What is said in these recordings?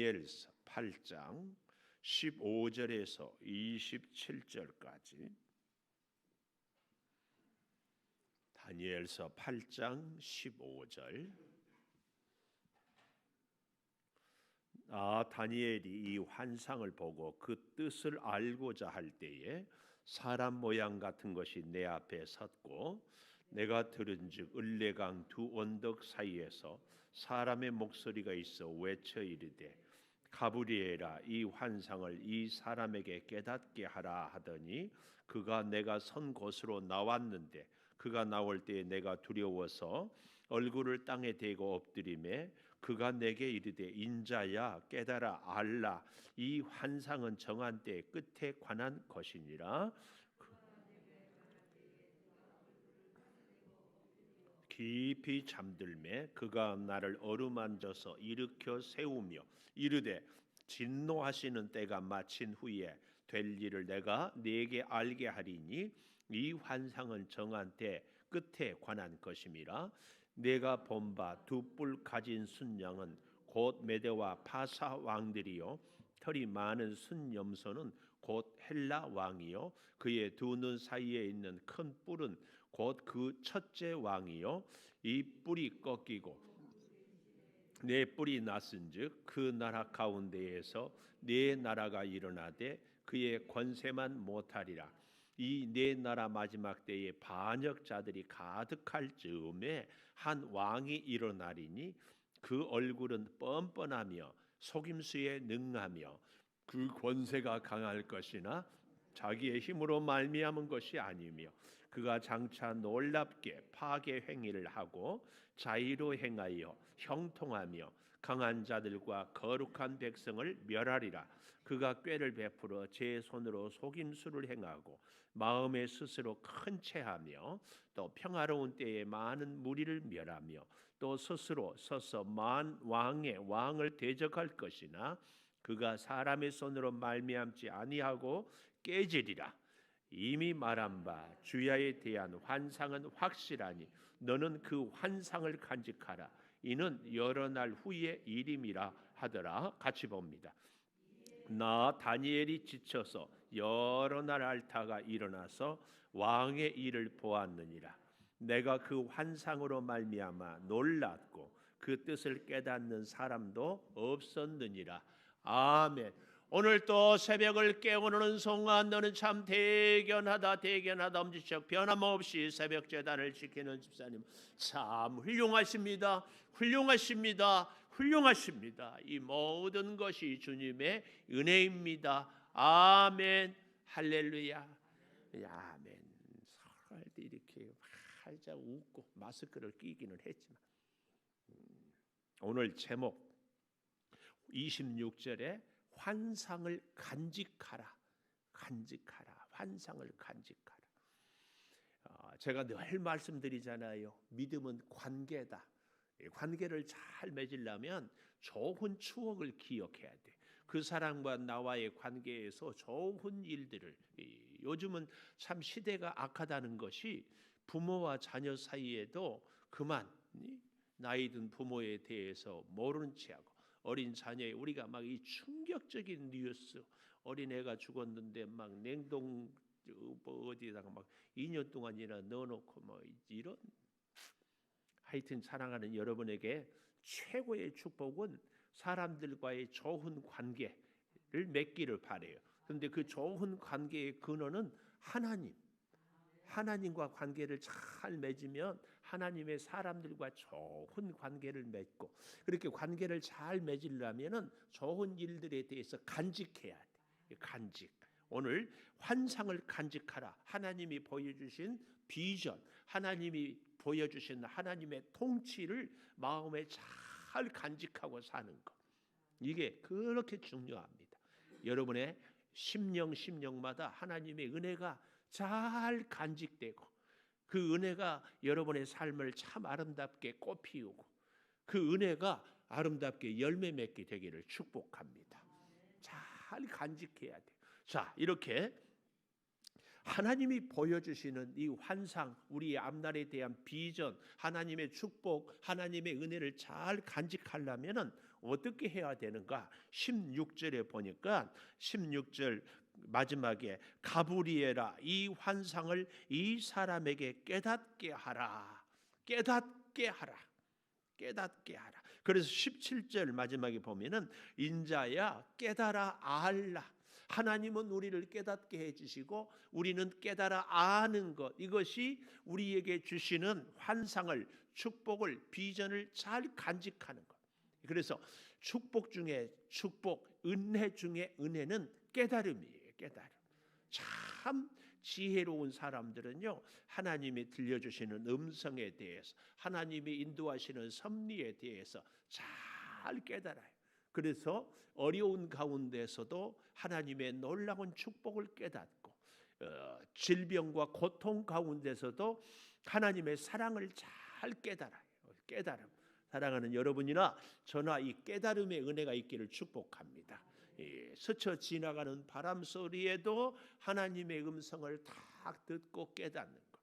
다니엘서 8장 15절에서 27절까지. 다니엘서 8장 15절. 다니엘이 이 환상을 보고 그 뜻을 알고자 할 때에 사람 모양 같은 것이 내 앞에 섰고 내가 들은즉 을레강 두 언덕 사이에서 사람의 목소리가 있어 외쳐 이르되 가브리엘아 이 환상을 이 사람에게 깨닫게 하라 하더니 그가 내가 선 곳으로 나왔는데 그가 나올 때에 내가 두려워서 얼굴을 땅에 대고 엎드리매 그가 내게 이르되 인자야 깨달아 알라 이 환상은 정한 때의 끝에 관한 것이니라. 깊이 잠들매 그가 나를 어루만져서 일으켜 세우며 이르되 진노하시는 때가 마친 후에 될 일을 내가 네게 알게 하리니 이 환상은 정한 때 끝에 관한 것임이라. 내가 본 바 두 뿔 가진 순양은 곧 메대와 파사 왕들이요 털이 많은 순염소는 곧 헬라 왕이요 그의 두 눈 사이에 있는 큰 뿔은 곧 그 첫째 왕이요 이 뿔이 꺾이고 네 뿔이 났은즉 그 나라 가운데에서 네 나라가 일어나되 그의 권세만 못하리라. 이 네 나라 마지막 때에 반역자들이 가득할 즈음에 한 왕이 일어나리니 그 얼굴은 뻔뻔하며 속임수에 능하며 그 권세가 강할 것이나 자기의 힘으로 말미암은 것이 아니며 그가 장차 놀랍게 파괴 행위를 하고 자의로 행하여 형통하며 강한 자들과 거룩한 백성을 멸하리라. 그가 꾀를 베풀어 제 손으로 속임수를 행하고 마음에 스스로 큰 체하며 또 평화로운 때에 많은 무리를 멸하며 또 스스로 서서 만 왕의 왕을 대적할 것이나 그가 사람의 손으로 말미암지 아니하고 깨지리라. 이미 말한 바 주야에 대한 환상은 확실하니 너는 그 환상을 간직하라. 이는 여러 날 후의 일임이라 하더라. 같이 봅니다. 나 다니엘이 지쳐서 여러 날 앓다가 일어나서 왕의 일을 보았느니라. 내가 그 환상으로 말미암아 놀랐고 그 뜻을 깨닫는 사람도 없었느니라. 아멘. 오늘 또 새벽을 깨우는 순간 너는 참 대견하다 엄지척 변함없이 새벽 제단을 지키는 집사님 참 훌륭하십니다. 이 모든 것이 주님의 은혜입니다. 아멘. 할렐루야. 아멘. 설할 때 이렇게 활짝 웃고 마스크를 끼기는 했지만 오늘 제목 26절에 환상을 간직하라. 환상을 간직하라. 제가 늘 말씀드리잖아요. 믿음은 관계다. 관계를 잘 맺으려면 좋은 추억을 기억해야 돼. 그 사람과 나와의 관계에서 좋은 일들을, 요즘은 참 시대가 악하다는 것이 부모와 자녀 사이에도 그만 나이 든 부모에 대해서 모르는 체하고 어린 자녀의 우리가 막 이 충격적인 뉴스, 어린애가 죽었는데 막 냉동 어디다가 막 2년 동안이나 넣어놓고 뭐 이런, 하여튼 사랑하는 여러분에게 최고의 축복은 사람들과의 좋은 관계를 맺기를 바래요. 그런데 그 좋은 관계의 근원은 하나님과 관계를 잘 맺으면 하나님의 사람들과 좋은 관계를 맺고, 그렇게 관계를 잘 맺으려면은 좋은 일들에 대해서 간직해야 돼. 간직. 오늘 환상을 간직하라. 하나님이 보여주신 비전, 하나님이 보여주신 하나님의 통치를 마음에 잘 간직하고 사는 것, 이게 그렇게 중요합니다. 여러분의 심령마다 하나님의 은혜가 잘 간직되고 그 은혜가 여러분의 삶을 참 아름답게 꽃피우고 그 은혜가 아름답게 열매 맺게 되기를 축복합니다. 잘 간직해야 돼요. 자, 이렇게 하나님이 보여주시는 이 환상, 우리의 앞날에 대한 비전, 하나님의 축복, 하나님의 은혜를 잘 간직하려면 어떻게 해야 되는가? 16절에 보니까 16절 마지막에 가브리엘아 이 환상을 이 사람에게 깨닫게 하라. 깨닫게 하라. 깨닫게 하라. 그래서 17절 마지막에 보면은 인자야 깨달아 알라. 하나님은 우리를 깨닫게 해주시고 우리는 깨달아 아는 것, 이것이 우리에게 주시는 환상을, 축복을, 비전을 잘 간직하는 것. 그래서 축복 중에 축복, 은혜 중에 은혜는 깨달음이에요. 깨달음. 참 지혜로운 사람들은요, 하나님이 들려주시는 음성에 대해서, 하나님이 인도하시는 섭리에 대해서 잘 깨달아요. 그래서 어려운 가운데서도 하나님의 놀라운 축복을 깨닫고, 질병과 고통 가운데서도 하나님의 사랑을 잘 깨달아요. 깨달음. 사랑하는 여러분이나 저나 이 깨달음의 은혜가 있기를 축복합니다. 스쳐 지나가는 바람 소리에도 하나님의 음성을 딱 듣고 깨닫는 것.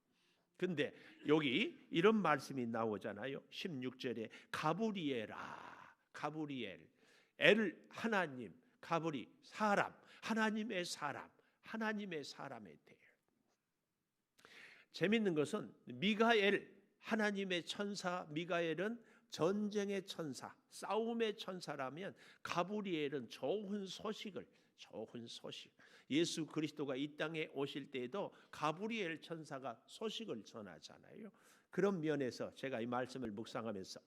근데 여기 이런 말씀이 나오잖아요. 16절에 가브리엘아, 가브리엘, 엘 하나님, 가브리 사람, 하나님의 사람, 하나님의 사람에 대해. 재밌는 것은 미가엘, 하나님의 천사 미가엘은 전쟁의 천사, 싸움의 천사라면 가브리엘은 좋은 소식, 예수 그리스도가 이 땅에 오실 때에도 가브리엘 천사가 소식을 전하잖아요. 그런 면에서 제가 이 말씀을 묵상하면서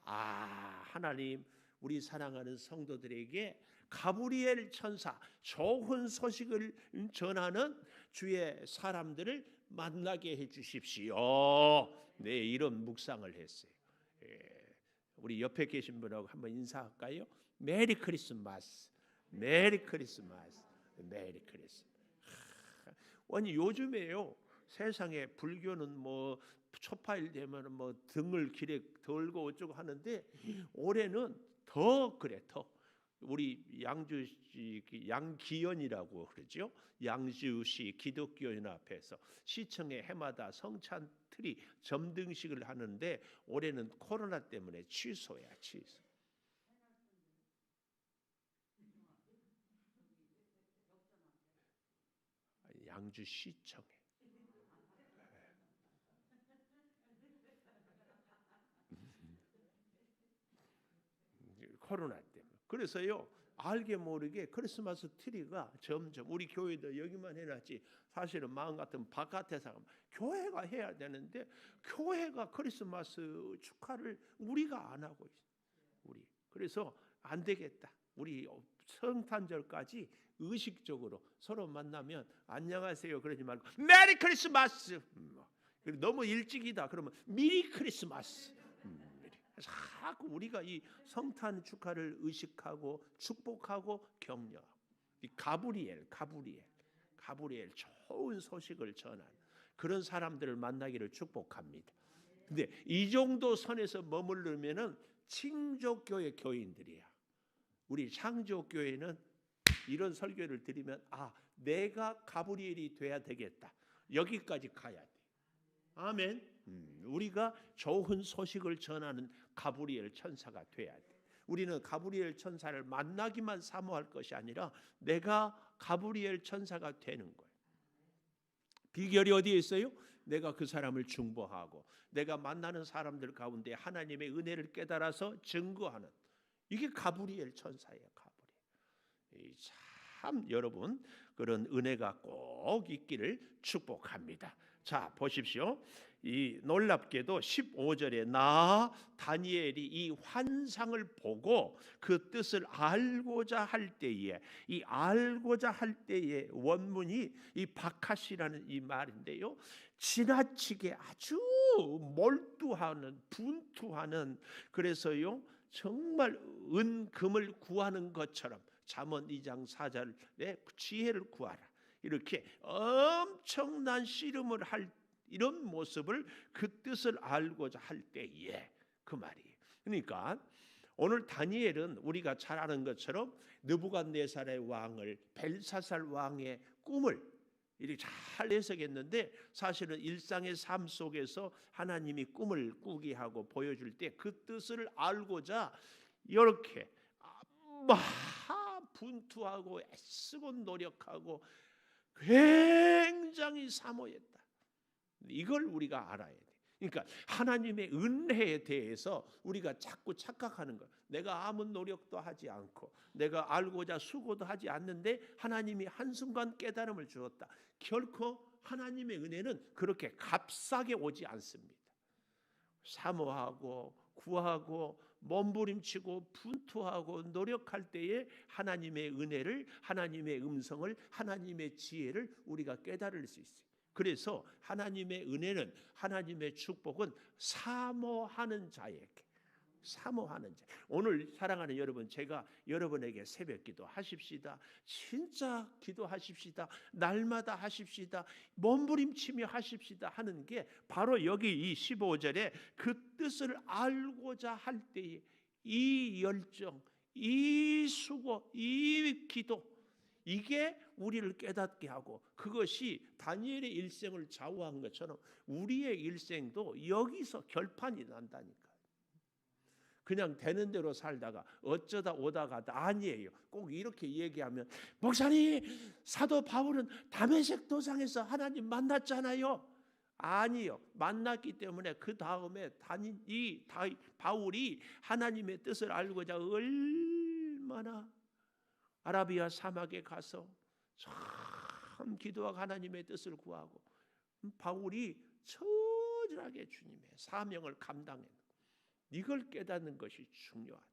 하나님 우리 사랑하는 성도들에게 가브리엘 천사, 좋은 소식을 전하는 주의 사람들을 만나게 해주십시오. 네, 이런 묵상을 했어요. 우리 옆에 계신 분하고 한번 인사할까요? 메리 크리스마스, 메리 크리스마스, 메리 크리스마스. 아니 요즘에요, 세상에 불교는 뭐 초파일 되면 뭐 등을 길에 들고 어쩌고 하는데 올해는 더 그래. 더 우리 양주시 양기연이라고 그러죠. 양주시 기독교연합회에서 시청에 해마다 성찬 트리 점등식을 하는데 올해는 코로나 때문에 취소야. 취소. 양주시청에 코로나 때문에. 그래서요, 알게 모르게 크리스마스 트리가 점점 우리 교회도 여기만 해놨지 사실은 마음 같은 바깥에서 교회가 해야 되는데 교회가 크리스마스 축하를 우리가 안 하고 있어. 우리. 그래서 안 되겠다. 우리 성탄절까지 의식적으로 서로 만나면 안녕하세요 그러지 말고 메리 크리스마스. 너무 일찍이다 그러면 미리 크리스마스. 자꾸 우리가 이 성탄 축하를 의식하고 축복하고 격려하고, 이 가브리엘 좋은 소식을 전하는 그런 사람들을 만나기를 축복합니다. 근데 이 정도 선에서 머무르면은 창조교회 교인들이야. 우리 창조교회는 이런 설교를 드리면 내가 가브리엘이 돼야 되겠다. 여기까지 가야 돼. 아멘. 우리가 좋은 소식을 전하는 가브리엘 천사가 돼야 돼. 우리는 가브리엘 천사를 만나기만 사모할 것이 아니라 내가 가브리엘 천사가 되는 거예요. 비결이 어디에 있어요? 내가 그 사람을 중보하고 내가 만나는 사람들 가운데 하나님의 은혜를 깨달아서 증거하는, 이게 가브리엘 천사예요. 가브리엘. 참 여러분 그런 은혜가 꼭 있기를 축복합니다. 자, 보십시오. 이 놀랍게도 15절에 나 다니엘이 이 환상을 보고 그 뜻을 알고자 할 때에, 이 알고자 할 때의 원문이 이 바카시라는 이 말인데요, 지나치게 아주 몰두하는, 분투하는, 그래서요 정말 은금을 구하는 것처럼 잠언 2장 4절에 지혜를 구하라, 이렇게 엄청난 씨름을 할 이런 모습을, 그 뜻을 알고자 할 때에, 그 말이에요. 그러니까 오늘 다니엘은 우리가 잘 아는 것처럼 느부갓네살의 왕을, 벨사살 왕의 꿈을 이렇게 잘 해석했는데 사실은 일상의 삶 속에서 하나님이 꿈을 꾸게 하고 보여줄 때 그 뜻을 알고자 이렇게 막 분투하고 애쓰고 노력하고 굉장히 사모했다. 이걸 우리가 알아야 돼. 그러니까 하나님의 은혜에 대해서 우리가 자꾸 착각하는 거. 내가 아무 노력도 하지 않고 내가 알고자 수고도 하지 않는데 하나님이 한순간 깨달음을 주었다. 결코 하나님의 은혜는 그렇게 값싸게 오지 않습니다. 사모하고 구하고 몸부림치고 분투하고 노력할 때에 하나님의 은혜를, 하나님의 음성을, 하나님의 지혜를 우리가 깨달을 수 있어요. 그래서 하나님의 은혜는, 하나님의 축복은 사모하는 자에게, 사모하는 자. 오늘 사랑하는 여러분, 제가 여러분에게 새벽 기도 하십시다, 진짜 기도하십시다, 날마다 하십시다, 몸부림치며 하십시다 하는 게 바로 여기 이 15절에 그 뜻을 알고자 할 때에 이 열정, 이 수고, 이 기도, 이게 우리를 깨닫게 하고, 그것이 다니엘의 일생을 좌우한 것처럼 우리의 일생도 여기서 결판이 난다니까. 그냥 되는 대로 살다가 어쩌다 오다가다 아니에요. 꼭 이렇게 얘기하면, 목사님, 사도 바울은 다메섹 도상에서 하나님 만났잖아요. 아니요, 만났기 때문에 그 다음에 바울이 하나님의 뜻을 알고자 얼마나 아라비아 사막에 가서 참 기도하고 하나님의 뜻을 구하고, 바울이 처절하게 주님의 사명을 감당했는, 이걸 깨닫는 것이 중요하다.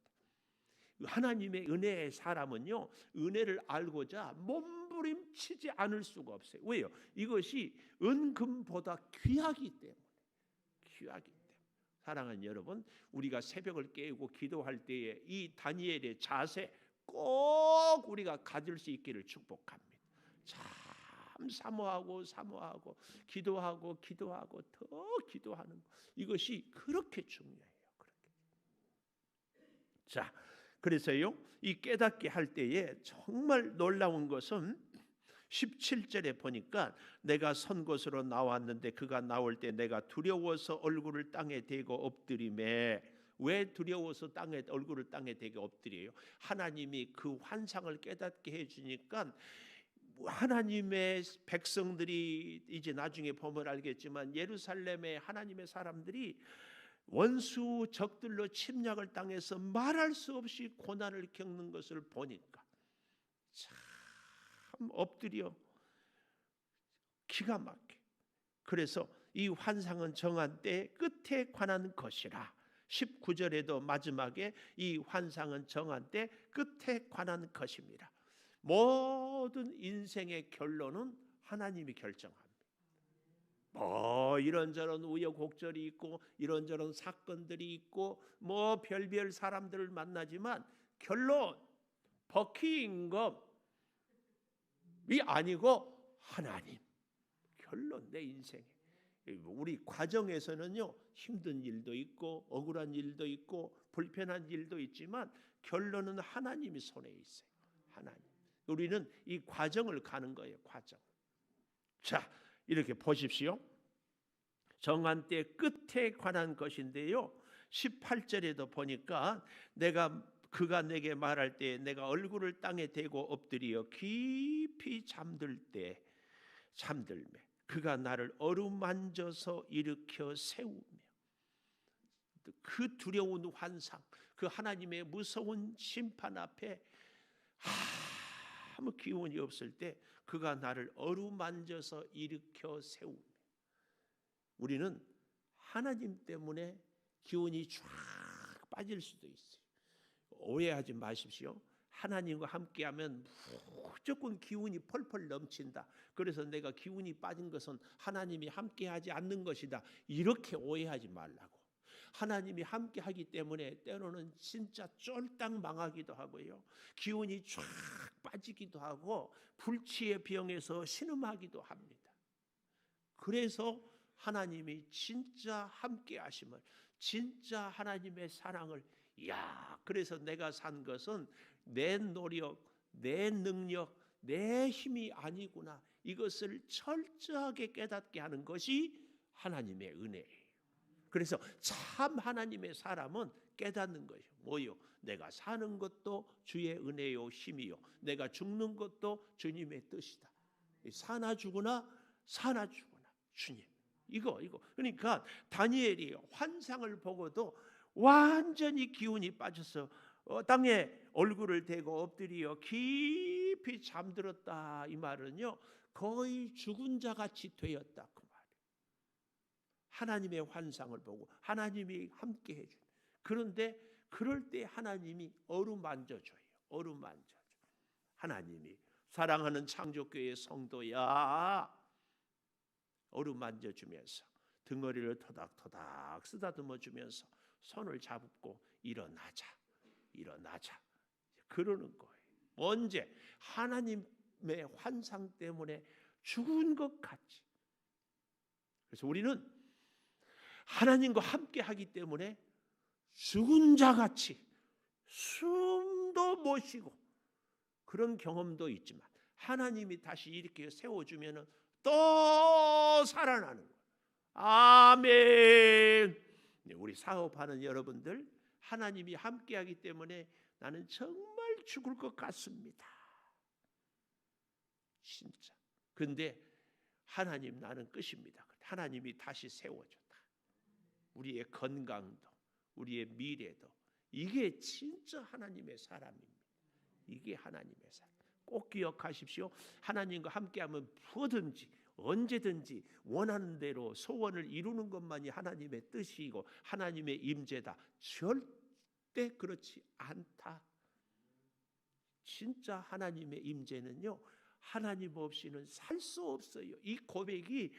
하나님의 은혜의 사람은요, 은혜를 알고자 몸부림치지 않을 수가 없어요. 왜요? 이것이 은금보다 귀하기 때문에. 귀하기 때문에. 사랑하는 여러분, 우리가 새벽을 깨우고 기도할 때에 이 다니엘의 자세 꼭 우리가 가질 수 있기를 축복합니다. 참 사모하고 기도하고 더 기도하는 것, 이것이 그렇게 중요해요. 그렇게. 자, 그래서요, 이 깨닫게 할 때에 정말 놀라운 것은 17절에 보니까, 내가 선 곳으로 나왔는데 그가 나올 때 내가 두려워서 얼굴을 땅에 대고 엎드리매. 왜 두려워서 얼굴을 땅에 대고 엎드려요? 하나님이 그 환상을 깨닫게 해주니까 하나님의 백성들이, 이제 나중에 보면 알겠지만 예루살렘의 하나님의 사람들이 원수 적들로 침략을 당해서 말할 수 없이 고난을 겪는 것을 보니까 참 엎드려 기가 막혀. 그래서 이 환상은 정한 때 끝에 관한 것이라. 19절에도 마지막에 이 환상은 정한 때 끝에 관한 것입니다. 모든 인생의 결론은 하나님이 결정합니다. 이런저런 우여곡절이 있고 이런저런 사건들이 있고 별별 사람들을 만나지만 결론, 버킹엄이 아니고 하나님. 결론, 내 인생에. 우리 과정에서는요, 힘든 일도 있고 억울한 일도 있고 불편한 일도 있지만 결론은 하나님이 손에 있어요. 하나님. 우리는 이 과정을 가는 거예요. 과정. 자, 이렇게 보십시오. 정한 때 끝에 관한 것인데요, 18절에도 보니까 그가 내게 말할 때 내가 얼굴을 땅에 대고 엎드려 깊이 잠들매 그가 나를 어루만져서 일으켜 세우며. 그 두려운 환상, 그 하나님의 무서운 심판 앞에 아무 기운이 없을 때 그가 나를 어루만져서 일으켜 세우며. 우리는 하나님 때문에 기운이 쫙 빠질 수도 있어요. 오해하지 마십시오. 하나님과 함께하면 무조건 기운이 펄펄 넘친다. 그래서 내가 기운이 빠진 것은 하나님이 함께하지 않는 것이다. 이렇게 오해하지 말라고. 하나님이 함께하기 때문에 때로는 진짜 쫄딱 망하기도 하고요, 기운이 쫙 빠지기도 하고 불치의 병에서 신음하기도 합니다. 그래서 하나님이 진짜 함께하심을, 진짜 하나님의 사랑을, 그래서 내가 산 것은 내 노력, 내 능력, 내 힘이 아니구나, 이것을 철저하게 깨닫게 하는 것이 하나님의 은혜예요. 그래서 참 하나님의 사람은 깨닫는 거예요. 뭐요? 내가 사는 것도 주의 은혜요 힘이요, 내가 죽는 것도 주님의 뜻이다. 사나 죽으나 사나 죽으나 주님. 이거 그러니까 다니엘이 환상을 보고도 완전히 기운이 빠져서 땅에 얼굴을 대고 엎드려 깊이 잠들었다. 이 말은요, 거의 죽은 자 같이 되었다 그 말이에요. 하나님의 환상을 보고 하나님이 함께 해준. 그런데 그럴 때 하나님이 어루만져줘요. 어루만져줘. 하나님이 사랑하는 창조교회 성도야, 어루만져주면서 등허리를 토닥토닥 쓰다듬어 주면서 손을 잡고 일어나자 그러는 거예요. 언제? 하나님의 환상 때문에 죽은 것 같이. 그래서 우리는 하나님과 함께 하기 때문에 죽은 자 같이 숨도 못 쉬고 그런 경험도 있지만 하나님이 다시 이렇게 세워주면 또 살아나는 거예요. 아멘. 우리 사업하는 여러분들, 하나님이 함께하기 때문에 나는 정말 죽을 것 같습니다. 진짜. 근데 하나님 나는 끝입니다. 하나님이 다시 세워줬다. 우리의 건강도 우리의 미래도. 이게 진짜 하나님의 사람입니다. 이게 하나님의 사람. 꼭 기억하십시오. 하나님과 함께하면 뭐든지 언제든지 원하는 대로 소원을 이루는 것만이 하나님의 뜻이고 하나님의 임재다. 절대 그렇지 않다. 진짜 하나님의 임재는요, 하나님 없이는 살 수 없어요. 이 고백이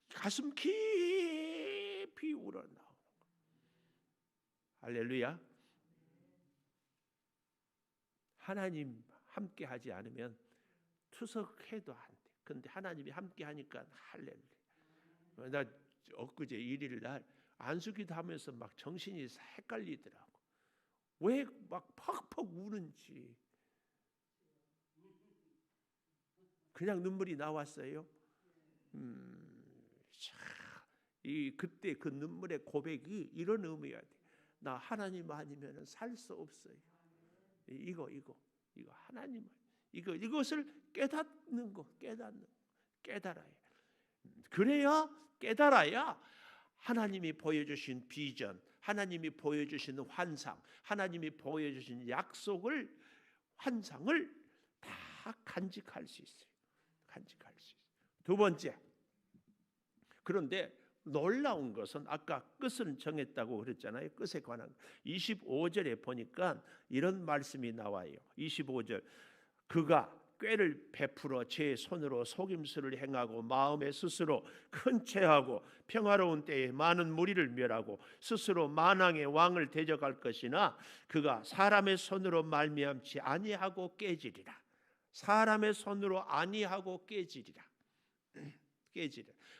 가슴 깊이 우러나오는 거예요. 할렐루야. 하나님 함께 하지 않으면 투석해도 안 돼. 근데 하나님이 함께 하니까 할렐루야. 나 엊그제 1일 날 안수기도 하면서 막 정신이 헷갈리더라고. 왜 막 퍽퍽 우는지. 그냥 눈물이 나왔어요. 그때 그 눈물의 고백이 이런 의미가 돼. 나 하나님 아니면 살 수 없어요. 이거 하나님, 이것을 깨닫는 거, 깨달아야. 그래야 깨달아야 하나님이 보여주신 비전, 하나님이 보여주신 환상, 하나님이 보여주신 약속을, 환상을 다 간직할 수 있어요. 간직할 수 있어요. 두 번째. 그런데 놀라운 것은 아까 끝을 정했다고 그랬잖아요. 끝에 관한 25절에 보니까 이런 말씀이 나와요. 25절. 그가 꾀를 베풀어 제 손으로 속임수를 행하고 마음에 스스로 큰 체하고 평화로운 때에 많은 무리를 멸하고 스스로 만왕의 왕을 대적할 것이나 그가 사람의 손으로 말미암지 아니하고 깨지리라. 사람의 손으로 아니하고 깨지리라.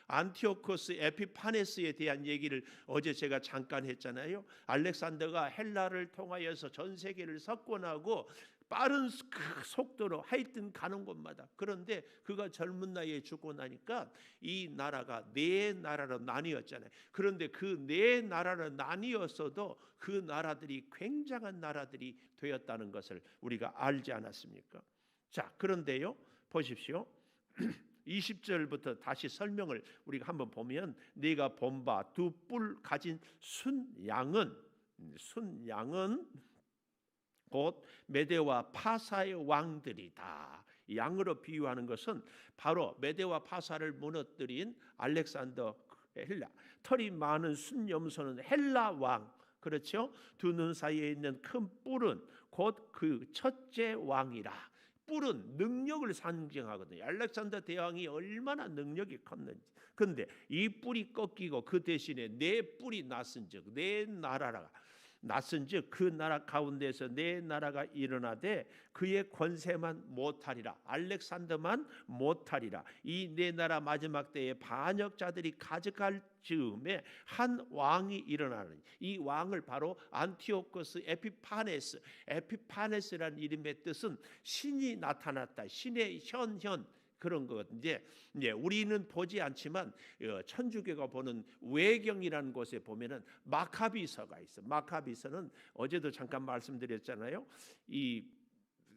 안티오코스 에피파네스에 대한 얘기를 어제 제가 잠깐 했잖아요. 알렉산더가 헬라를 통하여서 전 세계를 석권하고 빠른 속도로 하여튼 가는 곳마다. 그런데 그가 젊은 나이에 죽고 나니까 이 나라가 네 나라로 나뉘었잖아요. 그런데 그 네 나라로 나뉘었어도 그 나라들이 굉장한 나라들이 되었다는 것을 우리가 알지 않았습니까? 자, 그런데요, 보십시오. 20절부터 다시 설명을 우리가 한번 보면, 네가 본 바 두 뿔 가진 순양은 곧 메대와 파사의 왕들이다. 양으로 비유하는 것은 바로 메대와 파사를 무너뜨린 알렉산더 헬라. 털이 많은 순염소는 헬라 왕. 그렇죠? 두 눈 사이에 있는 큰 뿔은 곧 그 첫째 왕이라. 뿔은 능력을 상징하거든요. 알렉산더 대왕이 얼마나 능력이 컸는지. 그런데 이 뿔이 꺾이고 그 대신에 네 뿔이 났은즉, 네 나라가 났은즉 그 나라 가운데서 네 나라가 일어나되 그의 권세만 못하리라. 알렉산더만 못하리라. 이 네 나라 마지막 때에 반역자들이 가져갈 즈음에 한 왕이 일어나는, 이 왕을 바로 안티오코스 에피파네스라는 이름의 뜻은 신이 나타났다. 신의 현, 그런 것. 이제 우리는 보지 않지만 천주교가 보는 외경이라는 곳에 보면은 마카비서가 있어. 마카비서는 어제도 잠깐 말씀드렸잖아요. 이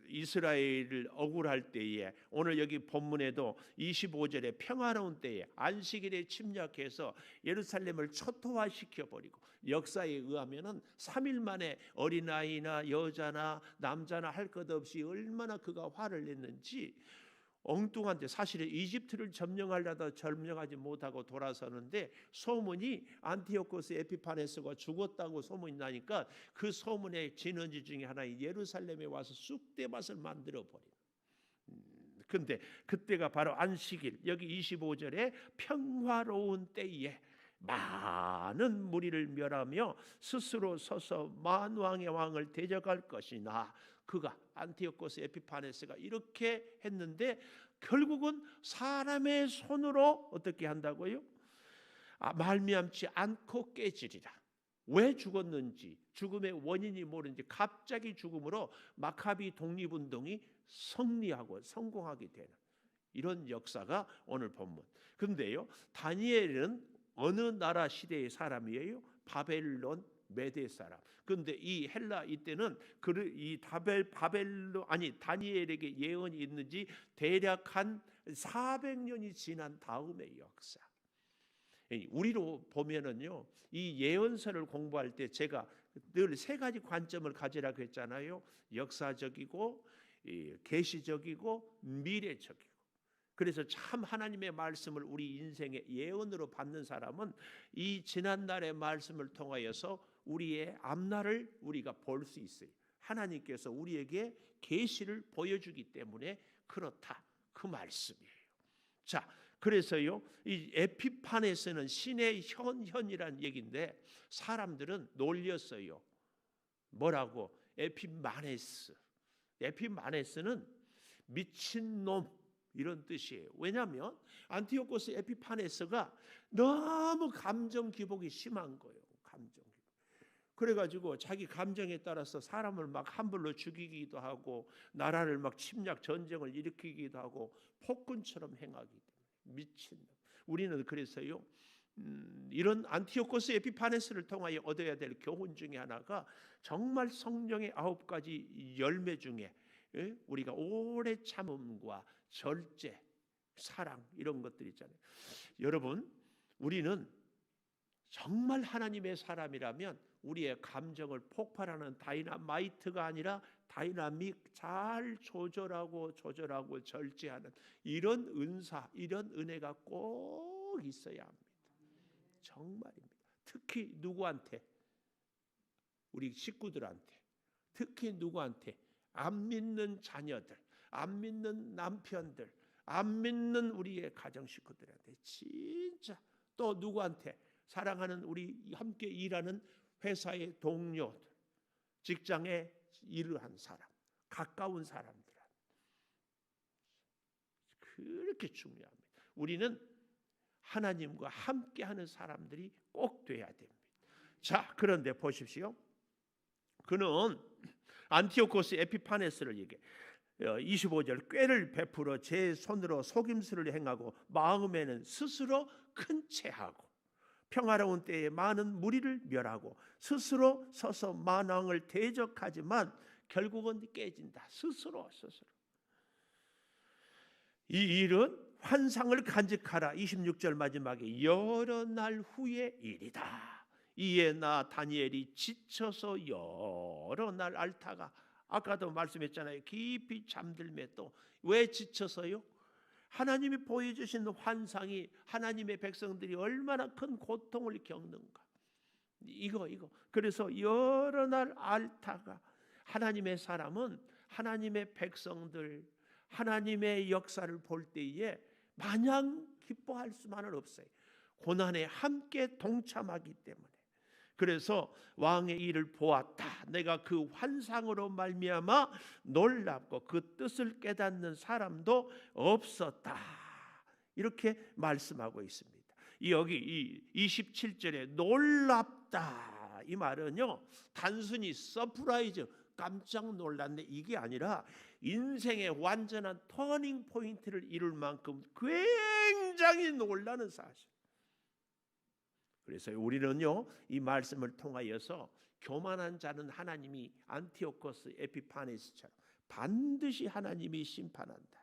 이스라엘을 억울할 때에, 오늘 여기 본문에도 25절에 평화로운 때에 안식일에 침략해서 예루살렘을 초토화시켜 버리고, 역사에 의하면은 3일 만에 어린아이나 여자나 남자나 할 것 없이 얼마나 그가 화를 냈는지, 엉뚱한데 사실은 이집트를 점령하려다 점령하지 못하고 돌아서는데 소문이 안티오코스 에피파네스가 죽었다고 소문이 나니까 그 소문의 진원지 중에 하나인 예루살렘에 와서 쑥대밭을 만들어 버린. 근데 그때가 바로 안식일, 여기 25절에 평화로운 때에 많은 무리를 멸하며 스스로 서서 만왕의 왕을 대적할 것이나, 그가 안티오코스 에피파네스가 이렇게 했는데 결국은 사람의 손으로 어떻게 한다고요? 말미암지 않고 깨지리라. 왜 죽었는지, 죽음의 원인이 모르는지 갑자기 죽음으로 마카비 독립운동이 승리하고 성공하게 되는 이런 역사가 오늘 본문. 근데요, 다니엘은 어느 나라 시대의 사람이에요? 바벨론 메대 사람. 근데 이 헬라 이때는 이 바벨론 다니엘에게 예언이 있는지 대략 한 400년이 지난 다음의 역사. 우리로 보면은요, 이 예언서를 공부할 때 제가 늘 세 가지 관점을 가지라고 했잖아요. 역사적이고, 계시적이고, 미래적이고. 그래서 참 하나님의 말씀을 우리 인생의 예언으로 받는 사람은 이 지난날의 말씀을 통하여서 우리의 앞날을 우리가 볼 수 있어요. 하나님께서 우리에게 계시를 보여주기 때문에 그렇다, 그 말씀이에요. 자, 그래서요, 이 에피파네스는 신의 현이라는 얘기인데 사람들은 놀렸어요. 뭐라고? 에피마네스는 미친놈, 이런 뜻이에요. 왜냐하면 안티오코스 에피파네스가 너무 감정 기복이 심한 거예요. 감정 기복. 그래가지고 자기 감정에 따라서 사람을 막 함부로 죽이기도 하고, 나라를 막 침략 전쟁을 일으키기도 하고, 폭군처럼 행하기 때문에 미친놈. 우리는 그래서요, 이런 안티오코스 에피파네스를 통하여 얻어야 될 교훈 중에 하나가 정말 성령의 9가지 열매 중에 우리가 오래 참음과 절제, 사랑, 이런 것들 있잖아요. 여러분, 우리는 정말 하나님의 사람이라면 우리의 감정을 폭발하는 다이나마이트가 아니라 다이나믹, 잘 조절하고 절제하는 이런 은사, 이런 은혜가 꼭 있어야 합니다. 정말입니다. 특히 누구한테? 우리 식구들한테, 특히 누구한테? 안 믿는 자녀들, 안 믿는 남편들, 안 믿는 우리의 가정 식구들한테 진짜, 또 누구한테? 사랑하는 우리 함께 일하는 회사의 동료들, 직장에 일을 한 사람, 가까운 사람들한테. 그렇게 중요합니다. 우리는 하나님과 함께하는 사람들이 꼭 돼야 됩니다. 자, 그런데 보십시오. 그는 안티오코스 에피파네스를 얘기해. 25절, 꾀를 베풀어 제 손으로 속임수를 행하고 마음에는 스스로 큰 체하고 평화로운 때에 많은 무리를 멸하고 스스로 서서 만왕을 대적하지만 결국은 깨진다. 스스로. 이 일은 환상을 간직하라. 26절 마지막에 여러 날 후의 일이다. 이에 나 다니엘이 지쳐서 여러 날 앓다가, 아까도 말씀했잖아요, 깊이 잠들매. 또 왜 지쳐서요? 하나님이 보여주신 환상이 하나님의 백성들이 얼마나 큰 고통을 겪는가, 이거. 그래서 여러 날 앓다가, 하나님의 사람은 하나님의 백성들, 하나님의 역사를 볼 때에 마냥 기뻐할 수만은 없어요. 고난에 함께 동참하기 때문에. 그래서 왕의 일을 보았다. 내가 그 환상으로 말미암아 놀랍고 그 뜻을 깨닫는 사람도 없었다. 이렇게 말씀하고 있습니다. 여기 이 27절에 놀랍다, 이 말은요, 단순히 서프라이즈, 깜짝 놀랐네, 이게 아니라 인생의 완전한 터닝 포인트를 이룰 만큼 굉장히 놀라는 사실. 그래서 우리는요, 이 말씀을 통하여서 교만한 자는 하나님이 안티오코스 에피파네스처럼 반드시 하나님이 심판한다.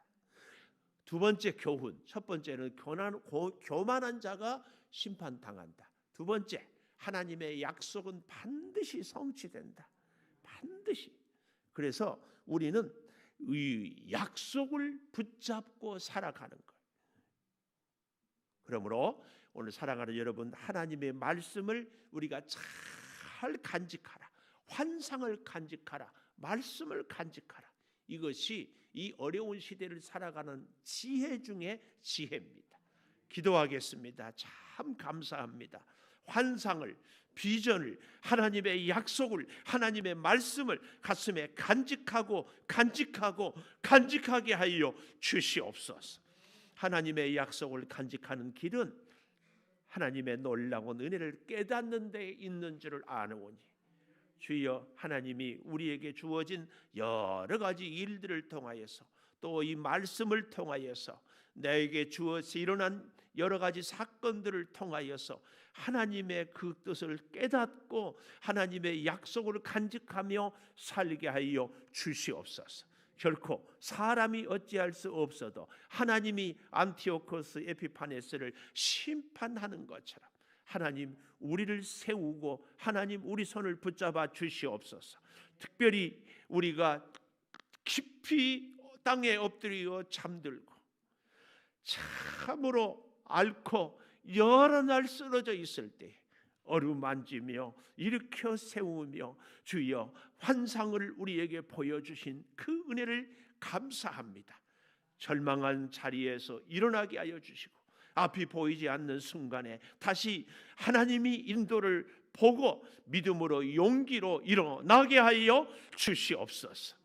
두 번째 교훈, 첫 번째는 교만한 자가 심판당한다. 두 번째, 하나님의 약속은 반드시 성취된다. 반드시. 그래서 우리는 이 약속을 붙잡고 살아가는 거예요. 그러므로 오늘 사랑하는 여러분, 하나님의 말씀을 우리가 잘 간직하라. 환상을 간직하라. 말씀을 간직하라. 이것이 이 어려운 시대를 살아가는 지혜 중에 지혜입니다. 기도하겠습니다. 참 감사합니다. 환상을, 비전을, 하나님의 약속을, 하나님의 말씀을 가슴에 간직하게 하여 주시옵소서. 하나님의 약속을 간직하는 길은 하나님의 놀라운 은혜를 깨닫는 데 있는 줄을 아노니, 주여, 하나님이 우리에게 주어진 여러 가지 일들을 통하여서 또 이 말씀을 통하여서 내게 주어서 일어난 여러 가지 사건들을 통하여서 하나님의 그 뜻을 깨닫고 하나님의 약속을 간직하며 살게 하여 주시옵소서. 결코 사람이 어찌할 수 없어도 하나님이 안티오코스 에피파네스를 심판하는 것처럼 하나님 우리를 세우고 하나님 우리 손을 붙잡아 주시옵소서. 특별히 우리가 깊이 땅에 엎드려 잠들고 참으로 앓고 여러 날 쓰러져 있을 때 어루만지며 일으켜 세우며 주여 환상을 우리에게 보여주신 그 은혜를 감사합니다. 절망한 자리에서 일어나게 하여 주시고 앞이 보이지 않는 순간에 다시 하나님이 인도를 보고 믿음으로 용기로 일어나게 하여 주시옵소서.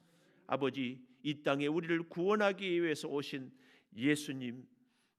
아버지, 이 땅에 우리를 구원하기 위해서 오신 예수님을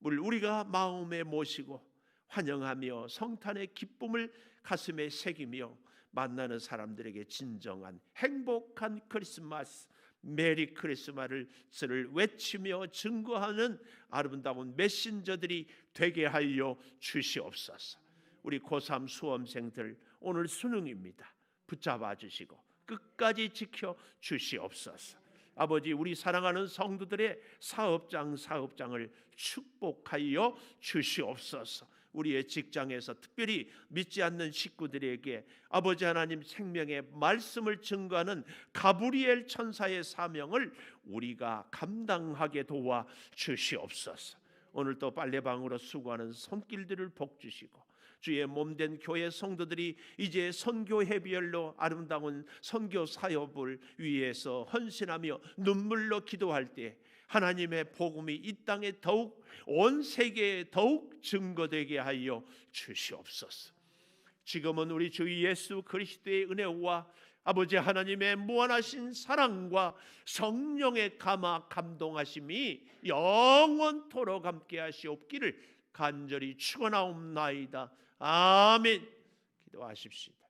우리가 마음에 모시고 환영하며 성탄의 기쁨을 가슴에 새기며 만나는 사람들에게 진정한 행복한 크리스마스, 메리 크리스마스를 외치며 증거하는 아름다운 메신저들이 되게 하여 주시옵소서. 우리 고3 수험생들 오늘 수능입니다. 붙잡아 주시고 끝까지 지켜 주시옵소서. 아버지, 우리 사랑하는 성도들의 사업장을 축복하여 주시옵소서. 우리의 직장에서 특별히 믿지 않는 식구들에게 아버지 하나님 생명의 말씀을 증거하는 가브리엘 천사의 사명을 우리가 감당하게 도와 주시옵소서. 오늘 또 빨래방으로 수고하는 손길들을 복 주시고 주의 몸된 교회 성도들이 이제 선교 해비열로 아름다운 선교 사역을 위해서 헌신하며 눈물로 기도할 때 하나님의 복음이 이 땅에 더욱 온 세계에 더욱 증거되게 하여 주시옵소서. 지금은 우리 주 예수 그리스도의 은혜와 아버지 하나님의 무한하신 사랑과 성령의 감동하심이 영원토록 함께 하시옵기를 간절히 축원하옵나이다. 아멘. 기도하십시다.